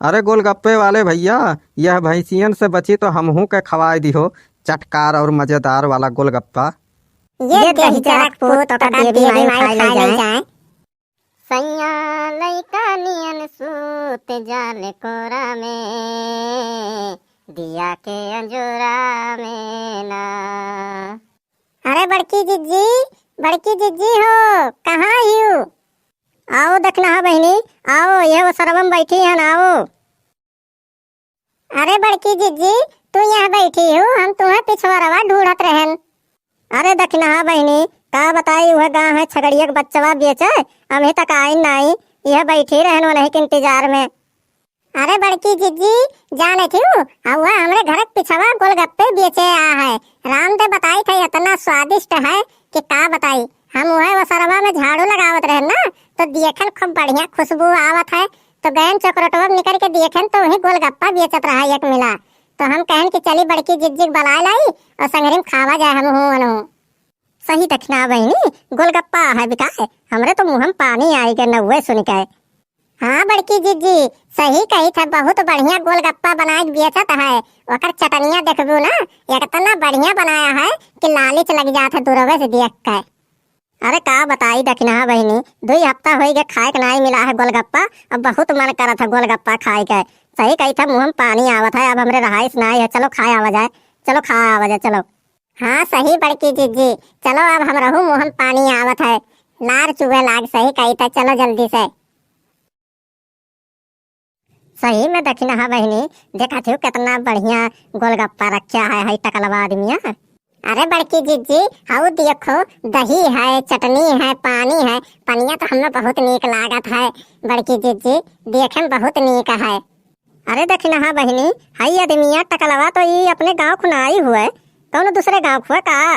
अरे गोलगप्पे वाले भैया, यह भैंसियन से बची तो हमहू के खवाए दिहो चटकार और मजेदार वाला गोलगप्पा। ये दही चरक पूत का देवी माई खाई ले जाए। सैया लइका नियन सूत जाले कोरा में, दिया के अंजोरा में ना। अरे बड़की जिज्जी हो, कहाँ यू? आओ दखना बहनी, आओ, ये वो सरवम बैठी है ना, आओ। अरे बड़की जिज्जी, तू यहाँ बैठी हो, हम तुम्हें पिछवाड़वा ढूंढत रहन। अरे दखना बहनी, का बताई, वह गाँव है छगड़िया के बच्चवा बेचे, अभी तक आई नहीं, यह बैठी रहन वही के इंतजार में। अरे बड़की जिज्जी, जाने थी वह हमरे घर के पिछवा गोलगप्पे बेचे आ है। राम दे बताई थे इतना स्वादिष्ट है कि का बताई। हम वह सरवा में झाड़ू लगावत रहे ना, तो देखन खूब बढ़िया खुशबू आवत है, तो गैन चक्रोटवा निकल के देखन तो वही गोलगप्पा बेचत रहा एक मिला। तो हम कहन कि चली बड़की जिज्जी बला लाई और संगरी में खावा जाए हम। सही दक्षिणा बहनी, गोलगप्पा है बिका है, हमरे तो मुँह में पानी आई गए नौवे सुन के। हाँ बड़की जिज्जी, सही कही था, बहुत बढ़िया गोलगप्पा बना के बेचत है। ओकर चटनिया देखबू ना, इतना बढ़िया बनाया है कि लालच लग जाता दूरवे से देख के। अरे का बताई दक्षिणा बहनी, 2 हफ्ता हो गए खाए के नहीं मिला है गोलगप्पा, अब बहुत मन करा था गोलगप्पा खाए के। सही कही था, मुँह में पानी आवत है, अब हमरे रहाइश नहीं है, चलो खाए आवा जाए, चलो खा आवा जाए, चलो। हाँ सही बड़की जिज्जी, चलो अब हम रहू, मुँह में पानी आवत है, लार चुहे लाग। सही कही था, चलो जल्दी से। सही में दक्षिणा बहनी, देखा थी कितना बढ़िया गोलगप्पा रखा है टकलवा आदमिया। अरे बड़की जिज्जी, हाउ देखो, दही है, चटनी है, पानी है, पनिया तो हमें बहुत नीक लागत है बड़की जिज्जी, देखे में बहुत नीक है। अरे दक्षिणा बहनी, हाई आदमिया टकलवा तो ये अपने गाँव खुनाई हुए, कौन दूसरे गाँव खुआ का?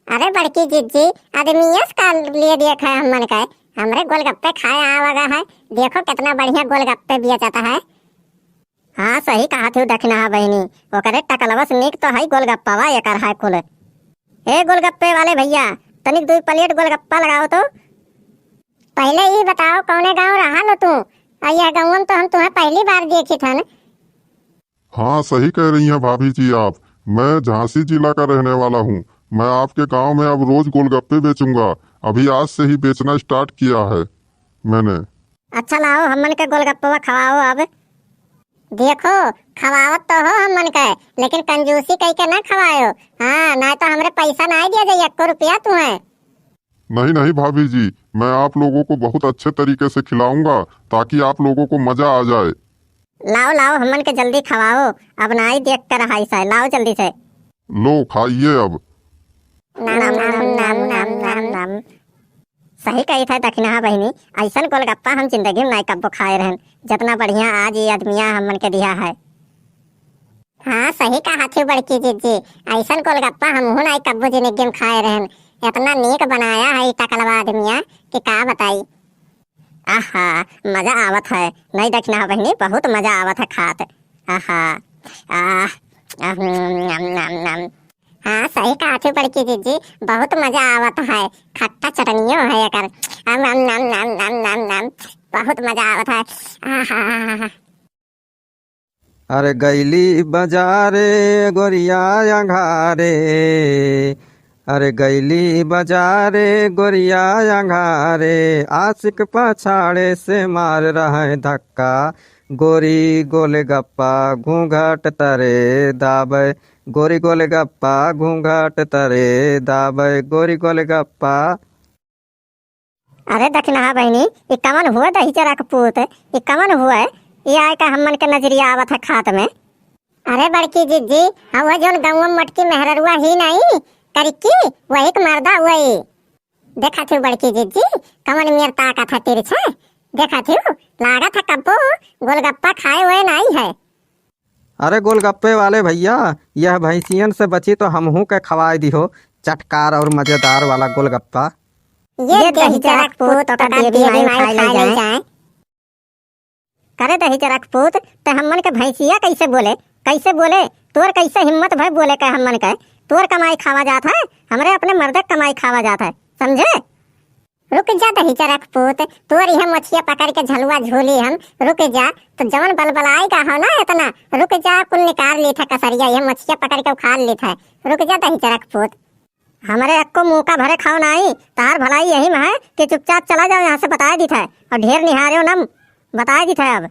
अरे बड़की जिज्जी, आदमिया का लिए देखा है हम मन का, हमरे गोलगप्पे खाए आवागा है, देखो कितना बढ़िया गोलगप्पे बेचता है। हाँ सही कहा थी दक्षिणा बहनी, वो करे टकलवस नीक तो है गोलगप्पा वा एकर है कुल। ए गोलगप्पे वाले भैया, तनिक 2 प्लेट गोलगप्पा लगाओ तो। पहले ये बताओ कौने गाँव रहा लो तू? यह गाँव में तो हम तुम्हें पहली बार देखी था न। हाँ सही कह रही हैं भाभी जी आप, मैं झांसी जिला का रहने वाला हूँ। मैं आपके गांव में अब रोज गोलगप्पे बेचूंगा, अभी आज से ही बेचना स्टार्ट किया है मैंने। अच्छा लाओ, हमन के गोलगप्पा खवाओ अब। देखो खवावत तो हो हमन के, लेकिन कंजूसी कह के ना खवायो। हाँ ना तो हमरे पैसा ना दिया जाए 1 रुपया तुम्हें। नहीं नहीं भाभी जी, मैं आप लोगों को बहुत अच्छे तरीके से खिलाऊंगा ताकि आप लोगों को मजा आ जाए। लाओ लाओ, हमन के जल्दी खवाओ, अब ना ही देख कर रहा है, लाओ जल्दी से। लो खाइए अब। नाम नाम नाम नाम नाम नाम। सही कही था दक्षिणा बहनी, ऐसा गोलगप्पा हम जिंदगी में नहीं कब्बो खाए रहन, जितना बढ़िया आज ये आदमिया हमन के दिया है। हाँ सही कहा थी बड़की जिज्जी, ऐसा गोलगप्पा हम नहीं कब्बो जिंदगी में खाए रहन, इतना नीक बनाया है टकलवा आदमिया कि का बताई। आहा मजा आवत है, नहीं दक्षिणा बहनी, बहुत मजा आवत है खात। आहा नाम नाम नाम। हाँ सही कहा थी बड़की जिज्जी, बहुत मजा आवत है, खट्टा चटनियों है एकर, नाम नाम नाम नाम नाम नाम, बहुत मजा आवत है। आहा। अरे गैली बाजारे गोरिया अंघारे, अरे गैली बाजारे गोरिया अंघारे, आशिक पछाड़े से मार रहे धक्का, गोरी गोलगप्पा घूंघट तरे दाबे, गोरी गोलगप्पा घूंघट तरे दाबे, गोरी गोलगप्पा। अरे दक्षिणा बहनी, ये कमन हुआ दही चरक पूत, ये कमन हुआ है, ये आय का हमन के नजरिया आवत है खात में। अरे बड़की जिज्जी, वह जोन गाँव में मटकी मेहररुआ ही नहीं करिकी, वही के मर्दा वही। देखा थी बड़की जिज्जी, कमन मेर ताकत है तिरछे, देखा थी लागत है कब्बो गोलगप्पा खाए हुए नहीं है। अरे गोलगप्पे वाले भैया, यह भैंसियन से बची तो हमहू के खवाए दिहो चटकार और मजेदार वाला गोलगप्पा। ये दही चरक पूत का देवी माई खाई ले जाए। करे दही चरक पूत, ते हमन के भैंसिया कैसे बोले, कैसे बोले, तोर कैसे हिम्मत भाई बोले के हमन के, तोर कमाई खावा जात है, हमरे अपने मर्द कमाई खावा जात है, समझे? रुक जा दही चरक पूत, तोर यह मछिया पकड़ के झलुआ झोली हम। रुक जा, तो जवन बलबलाई का हो ना इतना, रुक जा कुल निकाल ली था कसरिया, यह मछिया पकड़ के उखाड़ ली था। रुक जा दही चरक पूत, हमारे अक्को मुंह का भरे खाओ नहीं, तार भलाई यही में है कि चुपचाप चला जाओ यहाँ से, बता दी था। और ढेर निहारे हो नम, बता दी था अब।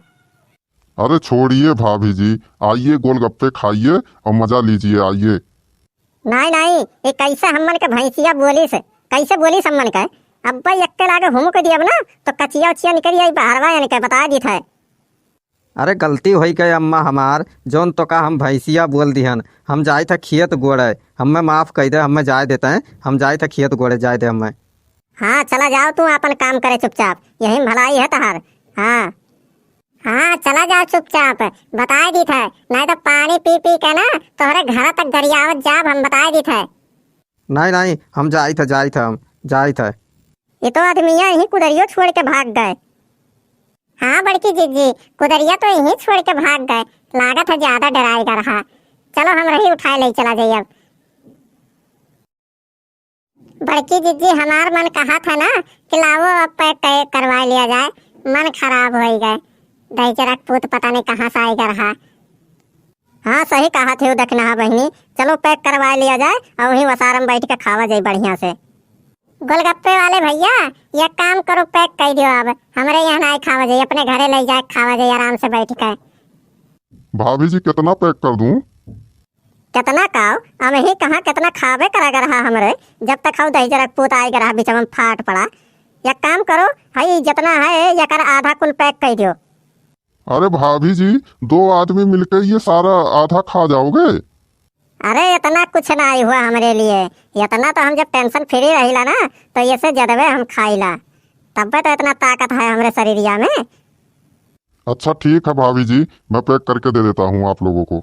अरे छोड़िए भाभी जी, आइए गोलगप्पे खाइए और मजा लीजिए, आइए। नहीं नहीं, ये कैसे हमन के भैंसिया बोली से, कैसे बोली सम्मन के? अब भाई अक्के लागे हुम को दिया ना तो कचिया उचिया निकल आई बाहरवा, यानी के बता दी था। अरे गलती होई गई अम्मा हमार, जोन तो का हम भैंसिया बोल दिहन। हम जाए थे खेत गोड़े, हमें माफ कर दे, हमें जाए देते हैं, हम जाए थे खेत गोड़े, जाए दे हमें। हाँ चला जाओ, तू अपन काम करे चुपचाप, यही भलाई है तहार। हाँ हाँ चला जाओ चुपचाप, बता दी था, नहीं तो पानी पी पी के ना तोहरे घर तक गरियावत जाब, हम बता दी था। नहीं नहीं, हम जाए थे, हम जाए थे। ये तो आदमिया यही कुदरियो छोड़ के भाग गए। हाँ बड़की जीजी, कुदरिया तो यही छोड़ के भाग गए, लागत है ज्यादा डराएगा रहा। चलो हम रही उठाए ले चला जाइए अब। बड़की जीजी, हमार मन कहा था ना कि लाओ अब पैक करवा लिया जाए, मन खराब हो गए। दही चरक पूत पता नहीं कहाँ से आएगा रहा। हाँ सही कहा थे दखना बहनी, चलो पैक करवा लिया जाए और वहीं वसारम बैठ के खावा जाए बढ़िया से। गोलगप्पे वाले भैया, ये काम करो, पैक कर दियो अब, हमारे यहाँ ना खावा जाए, अपने घरे ले जाए खावा जाए आराम से बैठ कर। भाभी जी कितना पैक कर दूं? कितना खाओ, हम ही कहाँ कितना खावे करा रहा हमरे, जब तक खाओ दही चरक पूत आएगा रहा बीच में फाट पड़ा। एक काम करो भाई, जितना है ये कर आधा कुल पैक कर दियो। अरे भाभी जी, 2 आदमी मिलकर ये सारा आधा खा जाओगे? अरे इतना कुछ ना आई हुआ हमारे लिए, इतना तो हम जब टेंशन फ्री रहिला ना तो ये से जदवे हम खाइला, तब तो इतना ताकत है हमारे शरीरिया में। अच्छा ठीक है भाभी जी, मैं पैक करके दे देता हूँ आप लोगों को।